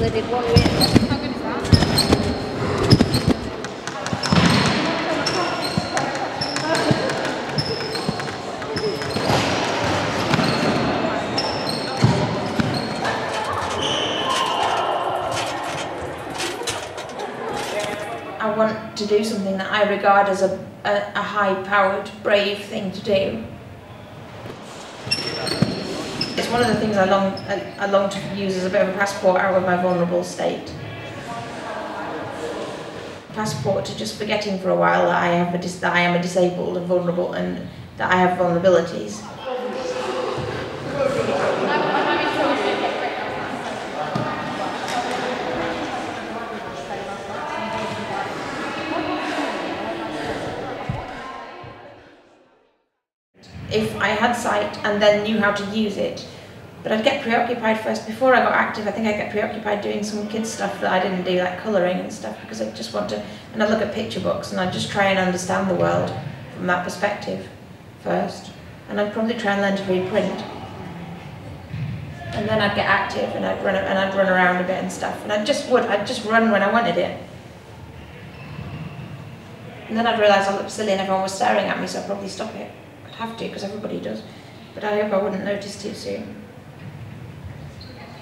they did one week. How good is that? I want to do something that I regard as a high-powered, brave thing to do. It's one of the things I long to use as a bit of a passport out of my vulnerable state. Passport to just forgetting for a while that I am a disabled and vulnerable, and that I have vulnerabilities. If I had sight and then knew how to use it, but I'd get preoccupied first. Before I got active, I think I'd get preoccupied doing some kids stuff that I didn't do, like colouring and stuff, because I just want to, and I'd look at picture books and I'd just try and understand the world from that perspective first. And I'd probably try and learn to read print. And then I'd get active and I'd run around a bit and stuff. And I'd just run when I wanted it. And then I'd realise I looked silly and everyone was staring at me, so I'd probably stop it. I'd have to, because everybody does. But I hope I wouldn't notice too soon.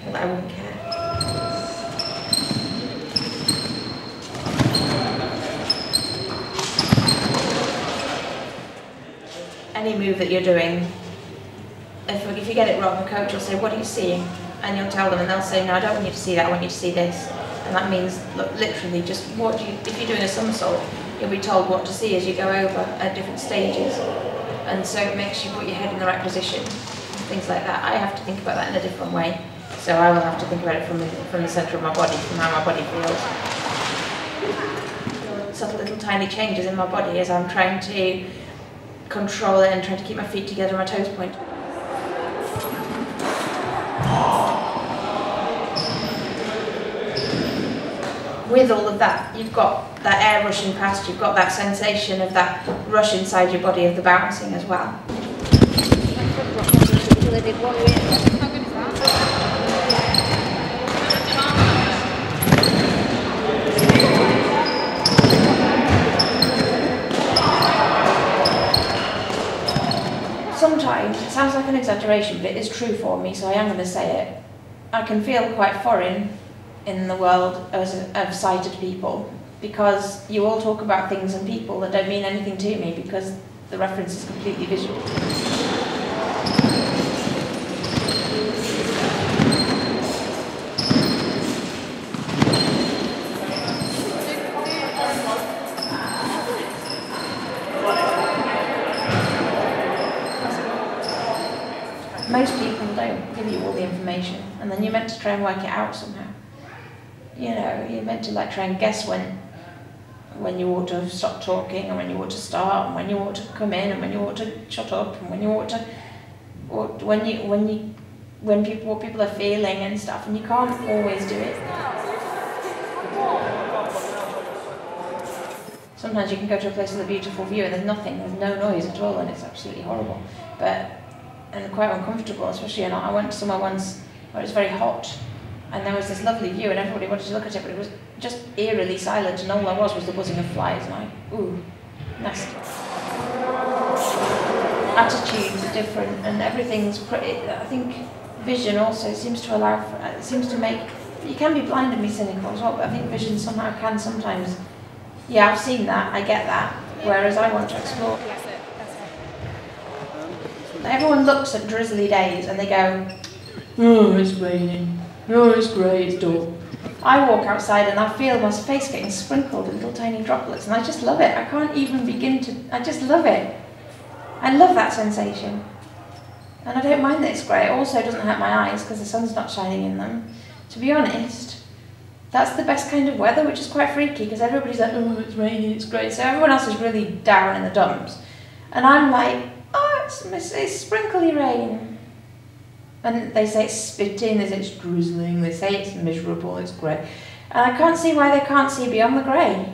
Or that I wouldn't care. Any move that you're doing, if you get it wrong, the coach will say, "What are you seeing?" And you'll tell them, and they'll say, "No, I don't want you to see that, I want you to see this." And that means, look, literally just if you're doing a somersault, you'll be told what to see as you go over at different stages. And so it makes you put your head in the right position, things like that. I have to think about that in a different way. So I will have to think about it from the centre of my body, from how my body feels. Subtle little tiny changes in my body as I'm trying to control it and trying to keep my feet together and my toes point. With all of that, you've got that air rushing past, you've got that sensation of that rush inside your body of the bouncing as well. They did one week. How good is that? Sometimes, it sounds like an exaggeration, but it is true for me, so I am going to say it. I can feel quite foreign in the world of sighted people, because you all talk about things and people that don't mean anything to me because the reference is completely visual. Most people don't give you all the information, and then you're meant to try and work it out somehow. You know, you're meant to like try and guess when you ought to stop talking, and when you ought to start, and when you ought to come in, and when you ought to shut up, and when you ought to, or what people are feeling and stuff, and you can't always do it. Sometimes you can go to a place with a beautiful view and there's nothing, there's no noise at all, and it's absolutely horrible, and quite uncomfortable, especially. I went to somewhere once where it was very hot, and there was this lovely view and everybody wanted to look at it, but it was just eerily silent, and all there was the buzzing of flies, and ooh, nasty. Attitudes are different and everything's pretty. I think vision also seems to allow for, it seems to make, you can be blind and be cynical as well, but I think vision somehow can sometimes, yeah, I've seen that, I get that, whereas I want to explore. Everyone looks at drizzly days and they go, "Oh, it's raining. Oh, it's grey, it's dull." I walk outside and I feel my face getting sprinkled with little tiny droplets, and I just love it. I can't even begin to, I just love it. I love that sensation. And I don't mind that it's grey. It also doesn't hurt my eyes because the sun's not shining in them. To be honest, that's the best kind of weather, which is quite freaky because everybody's like, "Oh, it's raining, it's grey." So everyone else is really down in the dumps. And I'm like, "Oh, it's sprinkly rain." And they say it's spitting, they say it's drizzling, they say it's miserable, it's grey. And I can't see why they can't see beyond the grey.